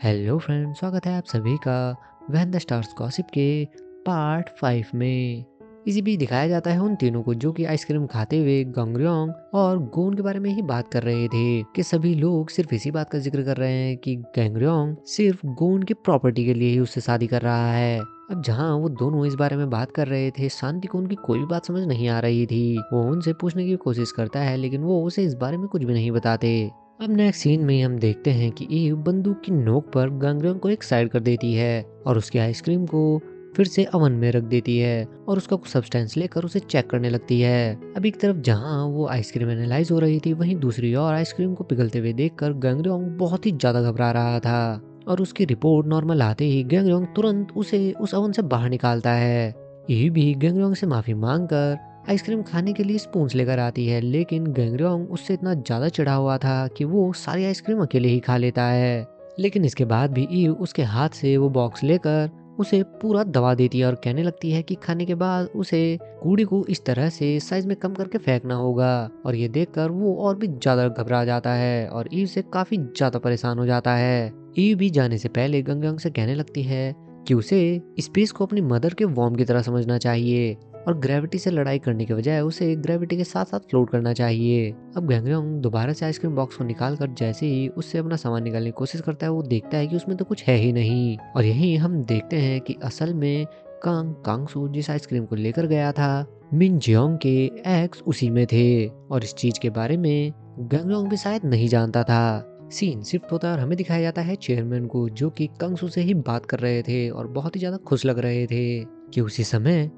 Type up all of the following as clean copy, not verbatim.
Hello friends, स्वागत है आप सभी का व्हेन द स्टार्स गॉसिप के पार्ट 5 में। इसी बीच दिखाया जाता है उन तीनों को जो कि आइसक्रीम खाते हुए गंगरयोंग और गोन के बारे में ही बात कर रहे थे कि सभी लोग सिर्फ इसी बात का जिक्र कर रहे हैं कि गंगरयोंग सिर्फ गोन की प्रॉपर्टी के लिए ही उससे शादी कर रहा है। अब जहाँ वो दोनों इस बारे में बात कर रहे थे, शांति को उनकी कोई भी बात समझ नहीं आ रही थी। वो उनसे पूछने की कोशिश करता है लेकिन वो उसे इस बारे में कुछ भी नहीं बताते। अब नेक्स्ट सीन में हम देखते हैं कि ईव बंदूक की नोक पर गंगरेंग को एक साइड कर देती है और उसकी आइसक्रीम को फिर से ओवन में रख देती है और उसका कुछ सब्सटेंस लेकर उसे चेक करने लगती है। अब एक तरफ जहां वो आइसक्रीम एनालाइज हो रही थी, वहीं दूसरी ओर आइसक्रीम को पिघलते हुए देखकर गंगरेंग बहुत ही ज्यादा घबरा रहा था और उसकी रिपोर्ट नॉर्मल आते ही गंगरेंग तुरंत उसे उस ओवन से बाहर निकालता है। ईव भी गंगरेंग से माफी मांगकर आइसक्रीम खाने के लिए स्पून्स लेकर आती है, लेकिन गंगरेंग उससे इतना ज्यादा चिढ़ा हुआ था कि वो सारी आइसक्रीम अकेले ही खा लेता है। लेकिन इसके बाद भी ईव उसके हाथ से वो बॉक्स लेकर उसे पूरा दबा देती है और कहने लगती है कि खाने के बाद उसे कूड़े को इस तरह से साइज में कम करके फेंकना होगा। और ये देखकर वो और भी ज्यादा घबरा जाता है और ईव से काफी ज्यादा परेशान हो जाता है। ईव भी जाने से पहले गंगरेंग से कहने लगती है कि उसे स्पेस को अपनी मदर के वॉर्म की तरह समझना चाहिए और ग्रेविटी से लड़ाई करने के बजाय उसे ग्रेविटी के साथ साथ फ्लोट करना चाहिए। अब गैंगरॉन्ग दोबारा से आइसक्रीम बॉक्स को निकालकर जैसे ही उससे अपना सामान निकालने की कोशिश करता है, वो देखता है कि उसमें तो कुछ है ही नहीं। और यहीं हम देखते हैं कि असल में कांगसू जिस आइसक्रीम को लेकर गया था, मिन जियोंग के एक्स उसी में थे और इस चीज के बारे में गैंगरॉन्ग भी शायद नहीं जानता था। सीन शिफ्ट होता है और हमें दिखाया जाता है चेयरमैन को जो कि कंगसू से ही बात कर रहे थे और बहुत ही ज्यादा खुश लग रहे थे कि उसी समय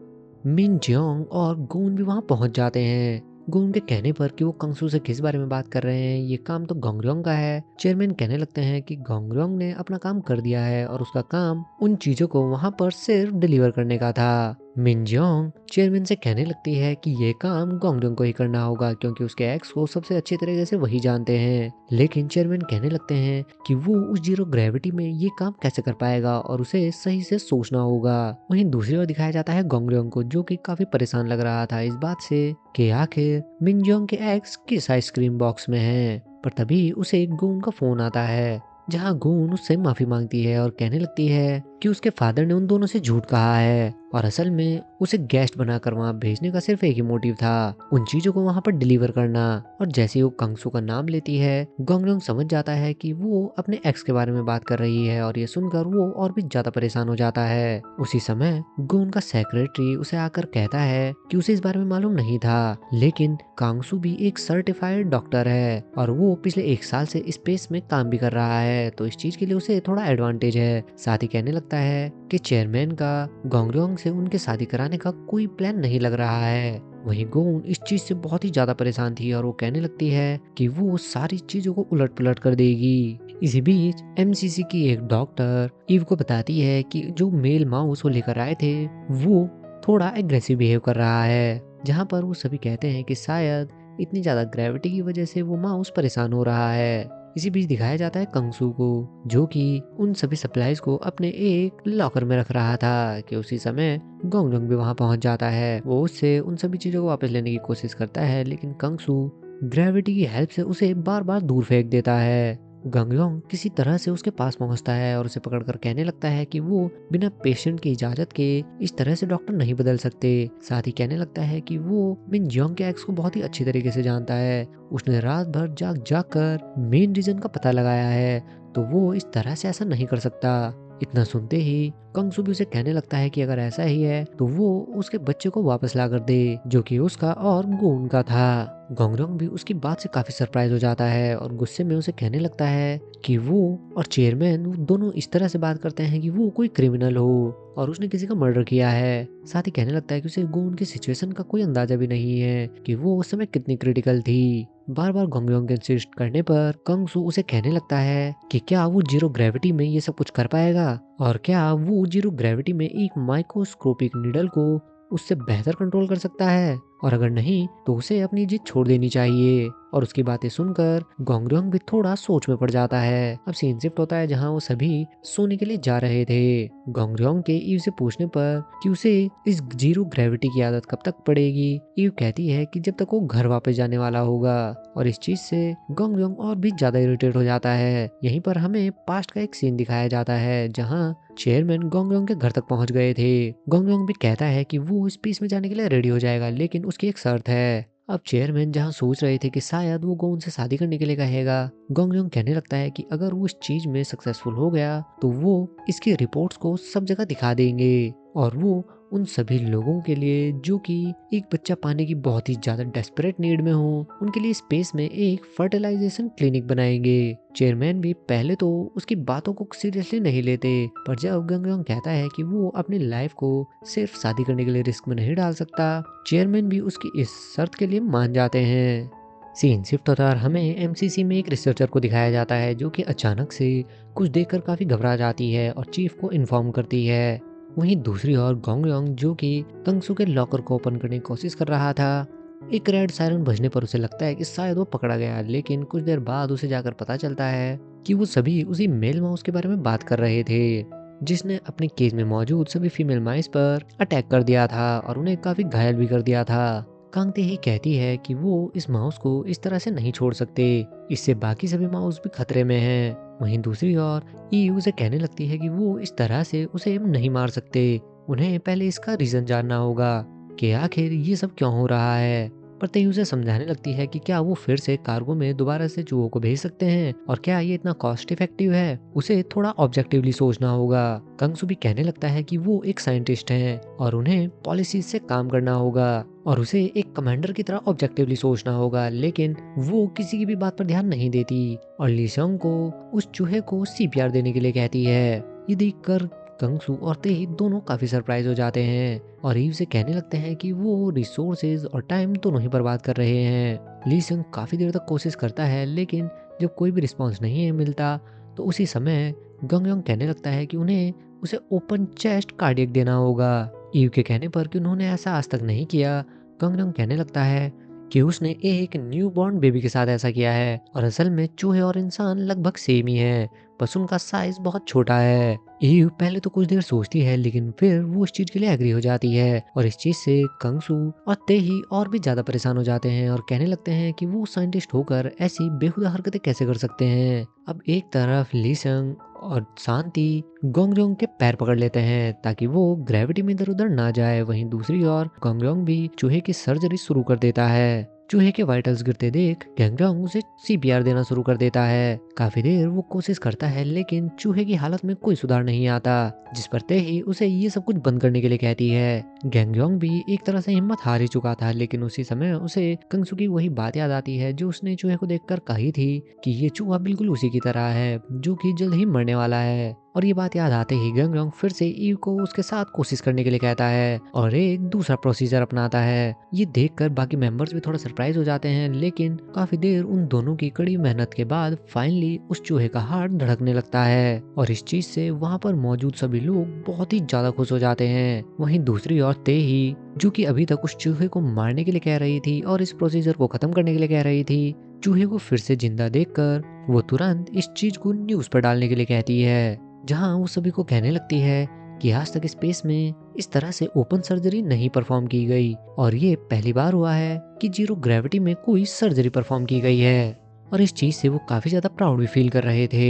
मिन जियोंग और गून भी वहां पहुंच जाते हैं। गून के कहने पर कि वो कंगसू से किस बारे में बात कर रहे हैं, ये काम तो गोंगरयोंग का है। चेयरमैन कहने लगते हैं कि गोंगरयोंग ने अपना काम कर दिया है और उसका काम उन चीजों को वहां पर सिर्फ डिलीवर करने का था। मिन जियोंग चेयरमैन से कहने लगती है कि ये काम गोंगरयोंग को ही करना होगा क्योंकि उसके एक्स को सबसे अच्छी तरीके से वही जानते हैं। लेकिन चेयरमैन कहने लगते हैं कि वो उस जीरो ग्रेविटी में ये काम कैसे कर पाएगा और उसे सही से सोचना होगा। वहीं दूसरी ओर दिखाया जाता है गोंगरयोंग को जो कि काफी परेशान लग रहा था इस बात से कि आखिर मिनजियोंग के एक्स किस आइसक्रीम बॉक्स में है। पर तभी उसे एक गून का फोन आता है जहां गून उससे माफी मांगती है और कहने लगती है कि उसके फादर ने उन दोनों से झूठ कहा है और असल में उसे गेस्ट बनाकर वहां भेजने का सिर्फ एक ही मोटिव था, उन चीजों को वहां पर डिलीवर करना। और जैसे ही वो कंगसू का नाम लेती है, गोंगरयोंग समझ जाता है कि वो अपने एक्स के बारे में बात कर रही है और ये सुनकर वो और भी ज्यादा परेशान हो जाता है। उसी समय गून का सेक्रेटरी उसे आकर कहता है कि उसे इस बारे में मालूम नहीं था, लेकिन कांगसू भी एक सर्टिफाइड डॉक्टर है और वो पिछले 1 साल से स्पेस में काम भी कर रहा है, तो इस चीज के लिए उसे थोड़ा एडवांटेज है। साथ ही कहने लगता है कि चेयरमैन का गोंगरयोंग से उनके शादी कराने का कोई प्लान नहीं लग रहा है। वहीं गोन इस चीज से बहुत ही ज्यादा परेशान थी और वो कहने लगती है कि वो सारी चीजों को उलट पुलट कर देगी। इसी बीच एमसीसी की एक डॉक्टर ईव को बताती है कि जो मेल माउस वो लेकर आए थे वो थोड़ा एग्रेसिव बिहेव कर रहा है, जहां पर वो सभी कहते हैं कि शायद इतनी ज्यादा ग्रेविटी की वजह से वो माउस परेशान हो रहा है। इसी बीच दिखाया जाता है कंगसू को जो कि उन सभी सप्लाईज को अपने एक लॉकर में रख रहा था कि उसी समय गोंगरयोंग भी वहां पहुंच जाता है। वो उससे उन सभी चीजों को वापस लेने की कोशिश करता है, लेकिन कंगसू ग्रेविटी की हेल्प से उसे बार बार दूर फेंक देता है। गोंगरयोंग किसी तरह से उसके पास पहुंचता है और उसे पकड़कर कहने लगता है कि वो बिना पेशेंट की इजाजत के इस तरह से डॉक्टर नहीं बदल सकते। साथ ही कहने लगता है कि वो मिन जियोंग के एक्स को बहुत ही अच्छी तरीके से जानता है, उसने रात भर जाग जाग कर मेन रीजन का पता लगाया है, तो वो इस तरह से ऐसा नहीं कर सकता। इतना सुनते ही कंगसू भी उसे कहने लगता है कि अगर ऐसा ही है तो वो उसके बच्चे को वापस ला कर दे जो कि उसका और गून का था। गोंगरयोंग भी उसकी बात से काफी सरप्राइज हो जाता है और गुस्से में उसे कहने लगता है कि वो और चेयरमैन वो दोनों इस तरह से बात करते हैं कि वो कोई क्रिमिनल हो और उसने किसी का मर्डर किया है। साथ ही कहने लगता है कि उसे गून की सिचुएशन का कोई अंदाजा भी नहीं है कि वो उस समय कितनी क्रिटिकल थी। बार बार गोंगरयोंग के इंसिस्ट करने पर कंगसू उसे कहने लगता है कि क्या वो जीरो ग्रेविटी में ये सब कुछ कर पाएगा और क्या वो जीरो ग्रेविटी में एक माइक्रोस्कोपिक नीडल को उससे बेहतर कंट्रोल कर सकता है। और अगर नहीं तो उसे अपनी जिद छोड़ देनी चाहिए। और उसकी बातें सुनकर गोंगरयोंग भी थोड़ा सोच में पड़ जाता है। अब सीन शिफ्ट होता है जहाँ वो सभी सोने के लिए जा रहे थे। गोंगरयोंग के ईव से पूछने पर कि उसे इस जीरो ग्रेविटी की आदत कब तक पड़ेगी, ईव कहती है कि जब तक वो घर वापस जाने वाला होगा। और इस चीज से गोंगरयोंग और भी ज्यादा इरिटेट हो जाता है। यहीं पर हमें पास्ट का एक सीन दिखाया जाता है जहाँ चेयरमैन गोंगरयोंग के घर तक पहुंच गए थे। गोंगरयोंग भी कहता है कि वो स्पेस में जाने के लिए रेडी हो जाएगा, लेकिन उसकी एक शर्त है। अब चेयरमैन जहां सोच रहे थे कि शायद वो गोन से शादी करने के लिए कहेगा, गोंगरयोंग कहने लगता है कि अगर वो इस चीज में सक्सेसफुल हो गया तो वो इसकी रिपोर्ट्स को सब जगह दिखा देंगे और वो उन सभी लोगों के लिए जो कि एक बच्चा पाने की बहुत ही ज्यादा डेस्परेट नीड में हो, उनके लिए स्पेस में एक फर्टिलाइजेशन क्लिनिक बनाएंगे। चेयरमैन भी पहले तो उसकी बातों को सीरियसली नहीं लेते, पर जब गोंगरयोंग कहता है कि वो अपनी लाइफ को सिर्फ शादी करने के लिए रिस्क में नहीं डाल सकता, चेयरमैन भी उसकी इस शर्त के लिए मान जाते हैं। सीन शिफ्ट होता है और हमें एमसीसी में एक रिसर्चर को दिखाया जाता है जो कि अचानक से कुछ देखकर काफी घबरा जाती है और चीफ को इन्फॉर्म करती है। वहीं दूसरी ओर गोंगरयोंग जो कि कंगसू के लॉकर को ओपन करने की कोशिश कर रहा था, एक रेड सायरन बजने पर उसे लगता है कि शायद वो पकड़ा गया, लेकिन कुछ देर बाद उसे जाकर पता चलता है कि वो सभी उसी मेल माउस के बारे में बात कर रहे थे जिसने अपने केज में मौजूद सभी फीमेल माइस पर अटैक कर दिया था और उन्हें काफी घायल भी कर दिया था। कांगते ही कहती है कि वो इस माउस को इस तरह से नहीं छोड़ सकते, इससे बाकी सभी माउस भी खतरे में हैं। वहीं दूसरी ओर ईयू उसे कहने लगती है कि वो इस तरह से उसे नहीं मार सकते, उन्हें पहले इसका रीजन जानना होगा कि आखिर ये सब क्यों हो रहा है। पर तेई उसे समझाने लगती है कि क्या वो फिर से कार्गो में दोबारा से चूहों को भेज सकते हैं और क्या ये इतना कॉस्ट इफेक्टिव है, उसे थोड़ा ऑब्जेक्टिवली सोचना होगा। कंगसू भी कहने लगता है कि वो एक साइंटिस्ट हैं और उन्हें पॉलिसीज से काम करना होगा और उसे एक कमांडर की तरह ऑब्जेक्टिवली सोचना होगा, लेकिन वो किसी की भी बात पर ध्यान नहीं देती और लीसोंग को उस चूहे को सीपीआर देने के लिए कहती है। ये देखकर कंगसू और तेई दोनों काफी सरप्राइज हो जाते हैं और ईव से कहने लगते हैं कि वो रिसोर्सेज और टाइम दोनों ही बर्बाद कर रहे हैं। लीसोंग काफी देर तक कोशिश करता है, लेकिन जब कोई भी रिस्पॉन्स नहीं है मिलता तो उसी समय गोंगरयोंग कहने लगता है कि उन्हें उसे ओपन चेस्ट कार्डियक देना होगा। ईव के कहने पर कि उन्होंने ऐसा आज तक नहीं किया, गोंगरयोंग कहने लगता है कि उसने एक न्यू बॉर्न बेबी के साथ ऐसा किया है और असल में चूहे और इंसान लगभग सेम ही हैं, बस उनका साइज बहुत छोटा है। ईव पहले तो कुछ देर सोचती है, लेकिन फिर वो इस चीज के लिए एग्री हो जाती है और इस चीज से कंगसू और तेही और भी ज्यादा परेशान हो जाते हैं और कहने लगते हैं कि वो साइंटिस्ट होकर ऐसी बेहुदा हरकतें कैसे कर सकते हैं। अब एक तरफ लीसंग और शांति गोंगरयोंग के पैर पकड़ लेते हैं ताकि वो ग्रेविटी में इधर उधर ना जाए। वहीं दूसरी ओर गोंगरयोंग भी चूहे की सर्जरी शुरू कर देता है। चूहे के वाइटल्स गिरते देख गोंगरयोंग उसे सीपीआर देना शुरू कर देता है। काफी देर वो कोशिश करता है, लेकिन चूहे की हालत में कोई सुधार नहीं आता, जिस पर तेही उसे ये सब कुछ बंद करने के लिए कहती है। गोंगरयोंग भी एक तरह से हिम्मत हार ही चुका था, लेकिन उसी समय उसे कंगसू की वही बात याद आती है जो उसने चूहे को देखकर कही थी कि ये चूहा बिल्कुल उसी की तरह है जो कि जल्द ही मरने वाला है। और ये बात याद आते ही गोंगरयोंग फिर से ईव को उसके साथ कोशिश करने के लिए कहता है और एक दूसरा प्रोसीजर अपनाता है। ये देखकर बाकी मेंबर्स भी थोड़ा सरप्राइज हो जाते हैं, लेकिन काफी देर उन दोनों की कड़ी मेहनत के बाद फाइनली उस चूहे का हार्ट धड़कने लगता है और इस चीज से वहाँ पर मौजूद सभी लोग बहुत ही ज्यादा खुश हो जाते हैं। वहीं दूसरी ओर तेही जो कि अभी तक उस चूहे को मारने के लिए कह रही थी और इस प्रोसीजर को खत्म करने के लिए कह रही थी, चूहे को फिर से जिंदा देखकर वो तुरंत इस चीज को न्यूज पर डालने के लिए कहती है, जहां वो सभी को कहने लगती है कि आज तक स्पेस में इस तरह से ओपन सर्जरी नहीं परफॉर्म की गई और ये पहली बार हुआ है कि जीरो ग्रेविटी में कोई सर्जरी परफॉर्म की गई है। और इस चीज से वो काफी ज्यादा प्राउड भी फील कर रहे थे।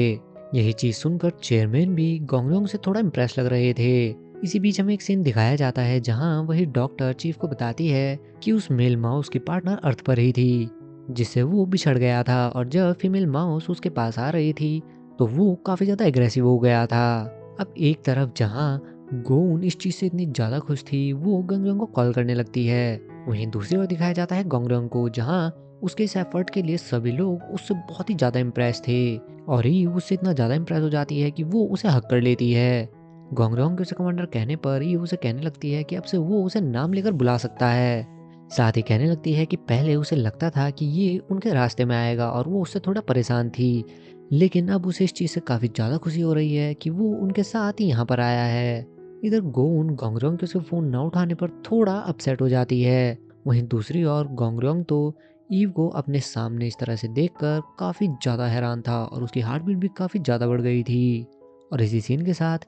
यही चीज सुनकर चेयरमैन भी गोंगरयोंग से थोड़ा इम्प्रेस लग रहे थे। इसी बीच हमें एक सीन दिखाया जाता है जहां वही डॉक्टर चीफ को बताती है कि उस मेल माउस की पार्टनर अर्थ पर ही थी जिससे वो बिछड़ गया था, और जब फीमेल माउस उसके पास आ रही थी तो वो काफी ज्यादा एग्रेसिव हो गया था। अब एक तरफ जहां गोन इस चीज से इतनी ज्यादा खुश थी, वो गोंगरयोंग को कॉल करने लगती है। वहीं दूसरी ओर दिखाया जाता है गोंगरयोंग को जहां उसके इस एफर्ट के लिए सभी लोग उससे बहुत ही ज्यादा इम्प्रेस थे और ही उससे इतना ज्यादा इम्प्रेस हो जाती है कि वो उसे हक कर लेती है। गोंगरयोंग के उसे कमांडर कहने पर ही उसे कहने लगती है कि अब से वो उसे नाम लेकर बुला सकता है। साथ ही कहने लगती है कि पहले उसे लगता था कि ये उनके रास्ते में आएगा और वो उससे थोड़ा परेशान थी, लेकिन अब उसे इस चीज से काफी ज्यादा खुशी हो रही है कि वो उनके साथ ही यहाँ पर आया है। इधर गोन गोंगरयोंग के उसे फोन न उठाने पर थोड़ा अपसेट हो जाती है। वहीं दूसरी ओर गोंगरेंग तो ईव को अपने सामने इस तरह से देखकर काफ़ी ज़्यादा हैरान था और उसकी हार्ट बीट भी काफ़ी ज़्यादा बढ़ गई थी। और इसी सीन के साथ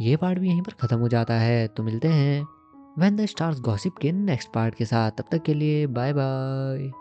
ये पार्ट भी यहीं पर ख़त्म हो जाता है। तो मिलते हैं व्हेन द स्टार्स गॉसिप के नेक्स्ट पार्ट के साथ। तब तक के लिए बाय बाय।